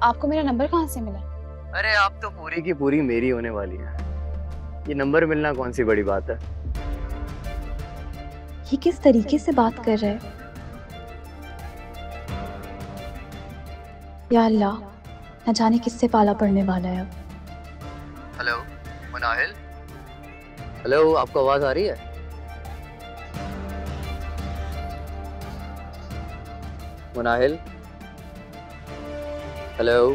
आपको मेरा नंबर कहाँ से मिला? अरे आप तो पूरी की पूरी मेरी होने वाली है। ये नंबर मिलना कौन सी बड़ी बात है। ये किस तरीके से बात कर रहा है? या अल्लाह, न जाने किससे पाला पड़ने वाला है अब। हेलो मुनाहिल। हेलो, आपको आवाज आ रही है? मुनाहिल। हेलो।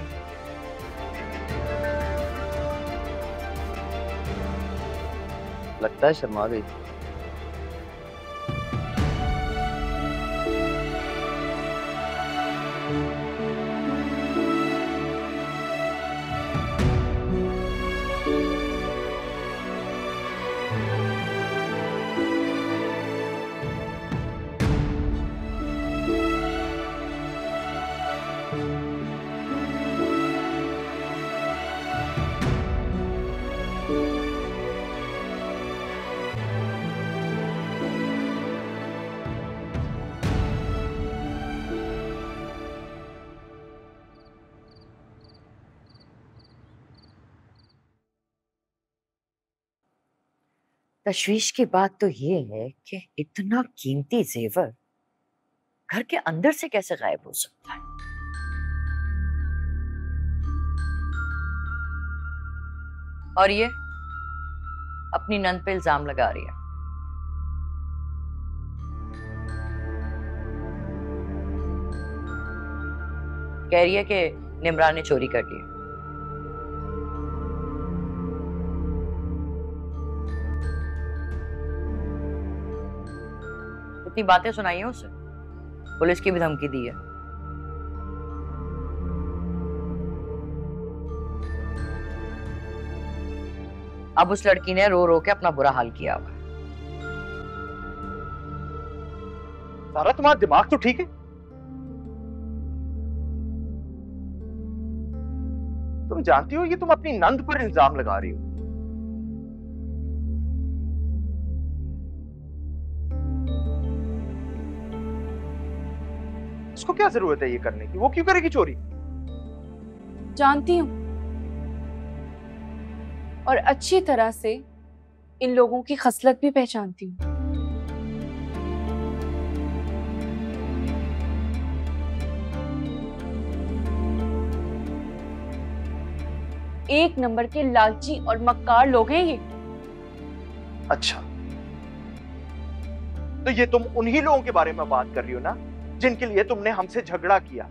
लगता है शर्मा गई। तशवीश की बात तो ये है कि इतना कीमती जेवर घर के अंदर से कैसे गायब हो सकता है। और ये अपनी नंद पे इल्जाम लगा रही है। कह रही है कि निमरा ने चोरी कर ली। इतनी बातें सुनाई हैं उसे, पुलिस की भी धमकी दी है। अब उस लड़की ने रो रो के अपना बुरा हाल किया हुआ। सारा तुम्हारा दिमाग तो ठीक है? तुम जानती हो ये तुम अपनी नंद पर इल्जाम लगा रही हो। उसको क्या जरूरत है ये करने की? वो क्यों करेगी चोरी? जानती हूँ, और अच्छी तरह से इन लोगों की खसलत भी पहचानती हूँ। एक नंबर के लालची और मक्कार लोग हैं ये। अच्छा, तो ये तुम उन्हीं लोगों के बारे में बात कर रही हो ना, जिनके लिए तुमने हमसे झगड़ा किया।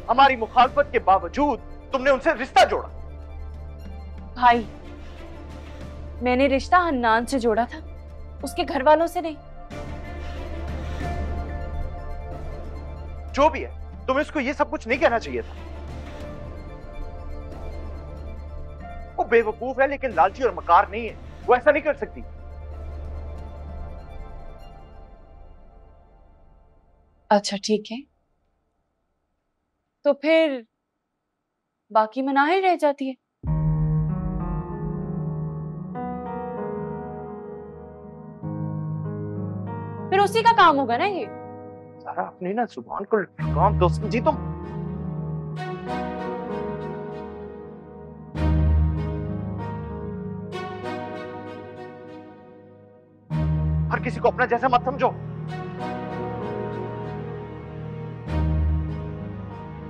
हमारी मुखालफत के बावजूद तुमने उनसे रिश्ता जोड़ा। भाई, मैंने रिश्ता हन्नान से जोड़ा था, उसके घर वालों से नहीं। जो भी है, तुम्हें उसको ये सब कुछ नहीं कहना चाहिए था। वो बेवकूफ है लेकिन लालची और मकार नहीं है। वो ऐसा नहीं कर सकती। अच्छा ठीक है, तो फिर बाकी मनाही रह जाती है। फिर उसी का काम होगा ना ये। सारा अपनी ना जुबान को लगाम दो समझी तुम। हर किसी को अपना जैसा मत समझो,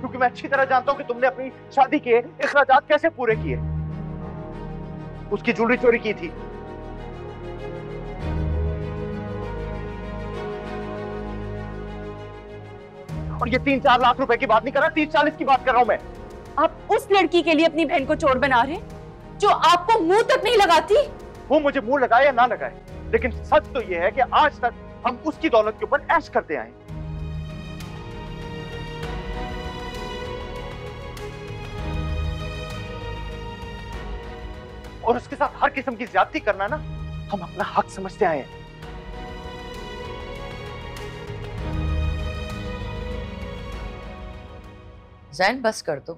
क्योंकि मैं अच्छी तरह जानता हूं कि तुमने अपनी शादी के अखराजात कैसे पूरे किए। उसकी ज्वेलरी चोरी की थी, और ये 3-4 लाख रुपए की बात नहीं कर रहा, 30-40 की बात कर रहा हूं मैं। आप उस लड़की के लिए अपनी बहन को चोर बना रहे हैं जो आपको मुंह तक नहीं लगाती। वो मुझे मुंह लगाए या ना लगाए, लेकिन सच तो ये है कि आज तक हम उसकी दौलत के ऊपर ऐश करते आए। और उसके साथ हर किस्म की ज्यादती करना ना, हम अपना हक समझते आए हैं। जैन बस कर दो।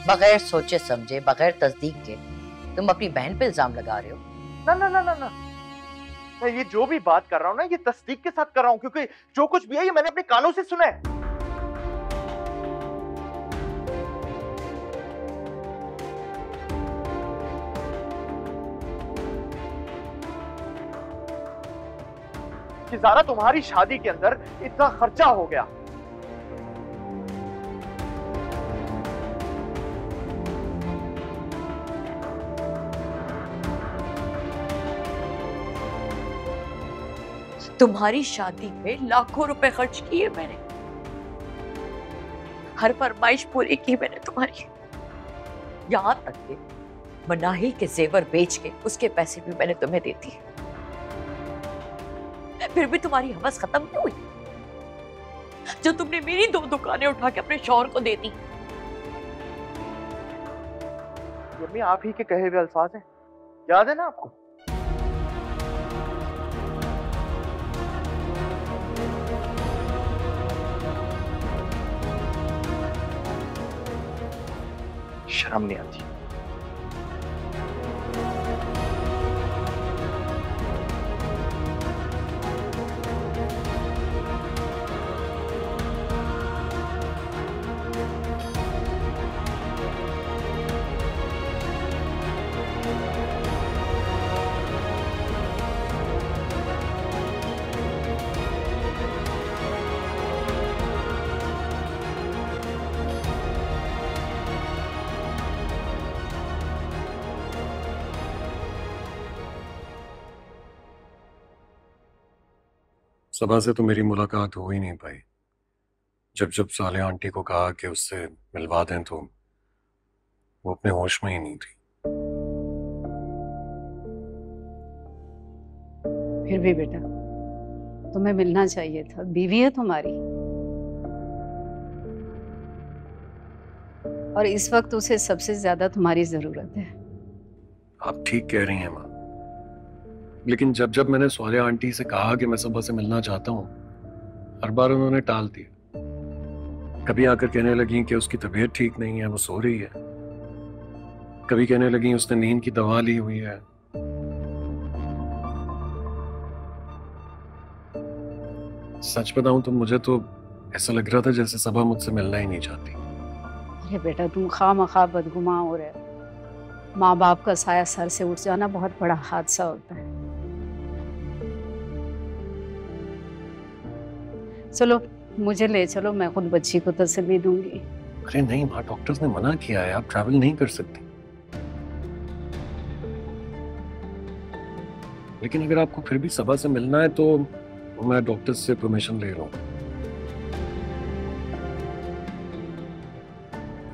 बगैर सोचे समझे, बगैर तस्दीक के तुम अपनी बहन पे इल्जाम लगा रहे हो। ना ना ना ना ना, मैं ये जो भी बात कर रहा हूं ना, ये तस्दीक के साथ कर रहा हूं, क्योंकि जो कुछ भी है ये मैंने अपने कानों से सुना है। कि ज़ारा तुम्हारी शादी के अंदर इतना खर्चा हो गया। तुम्हारी शादी में लाखों रुपए खर्च किए मैंने, हर फरमाइश पूरी की मैंने तुम्हारी, यहां तक कि मनाही के जेवर बेच के उसके पैसे भी मैंने तुम्हें दे दिए। फिर भी तुम्हारी हवस खत्म नहीं हुई जो तुमने मेरी 2 दुकानें उठा के अपने शौहर को दे दी। मम्मी आप ही के कहे हुए अल्फाज हैं, याद है ना आपको? शर्म नहीं आती। सबा से तो मेरी मुलाकात हो ही नहीं पाई। जब जब साले आंटी को कहा कि उससे मिलवा दें तो वो अपने होश में ही नहीं थी। फिर भी बेटा तुम्हें मिलना चाहिए था, बीवी है तुम्हारी और इस वक्त उसे सबसे ज्यादा तुम्हारी जरूरत है। आप ठीक कह रही हैं माँ, लेकिन जब जब मैंने सोले आंटी से कहा कि मैं सबा से मिलना चाहता हूँ, हर बार उन्होंने टाल दिया। कभी आकर कहने लगी कि उसकी तबीयत ठीक नहीं है, वो सो रही है। कभी कहने लगी उसने नींद की दवा ली हुई है। सच बताऊं तो मुझे तो ऐसा लग रहा था जैसे सबा मुझसे मिलना ही नहीं चाहती। अरे बेटा तुम खामखा बदगुमा हो रहे हो। माँ बाप का साया सर से उठ जाना बहुत बड़ा हादसा होता है। चलो मुझे ले चलो, मैं खुद बच्ची को तसल्ली दूंगी। अरे नहीं माँ, डॉक्टर्स ने मना किया है, आप ट्रैवल नहीं कर सकती। लेकिन अगर आपको फिर भी सबा से मिलना है तो मैं डॉक्टर से परमिशन ले लूं।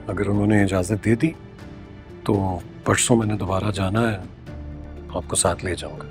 अगर उन्होंने इजाजत दे दी तो परसों मैंने दोबारा जाना है, आपको साथ ले जाऊंगा।